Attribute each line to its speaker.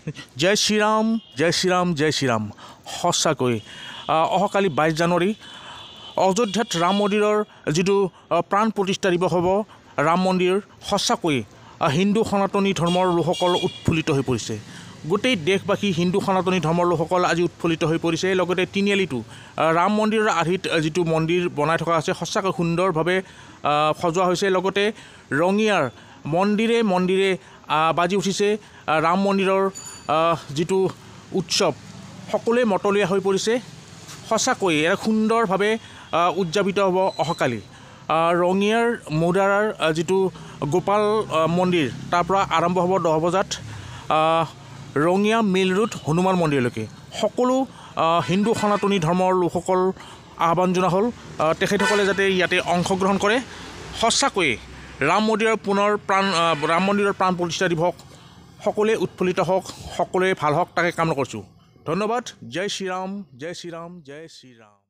Speaker 1: জয় শ্ৰীৰাম জয় শ্ৰীৰাম জয় শ্ৰীৰাম সঁচাকৈ অহাকালি 22 জানুৱাৰী অযোধ্যাত ৰাম মন্দিৰৰ যিটো প্ৰাণ প্ৰতিষ্ঠা দিৱস হ'ব ৰাম মন্দিৰ সঁচাকৈ হিন্দু সনাতনী ধৰ্মৰ লোকসকল উৎফুল্লিত হৈ পৰিছে গোটেই দেশবাসী হিন্দু সনাতনী ধৰ্মৰ লোকসকল আজি উৎফুল্লিত হৈ পৰিছে লগতে তিনিআলিটো ৰাম মন্দিৰৰ আৰ্হিত যিটো মন্দিৰ বনাই থকা আছে সঁচাকৈ সুন্দৰভাৱে সজোৱা হৈছে লগতে ৰঙিয়াৰ মন্দিৰে মন্দিৰে বাজি উঠিছে ৰাম মন্দিৰৰ যিটো উৎসৱ সকলোৱে মতলীয়া হৈ পৰিছে সঁচাকৈ এক সুন্দৰভাৱে উদযাপিত হ'ব অহাকালি ৰঙিয়াৰ মৌদাৰাৰ যিটো গোপাল মন্দিৰ তাৰ পৰা আৰম্ভ হ'ব 10 বজাত ৰঙিয়া মিল ৰোড হনুমান মন্দিৰলৈকে সকলো হিন্দু সনাতনী ধৰ্মৰ লোকসকল আহ্বান জনা হ'ল তেখেতসকলে যাতে ইয়াতে অংশগ্ৰহণ কৰে সঁচাকৈ ৰাম মন্দিৰৰ প্ৰাণ প্ৰতিষ্ঠা দিৱস সকলোৱে উৎফুল্লিত হওক সকলোৱে ভাল হওক তাকে কামনা কৰিছোঁ ধন্যবাদ জয় শ্ৰীৰাম জয় শ্ৰীৰাম জয় শ্ৰীৰাম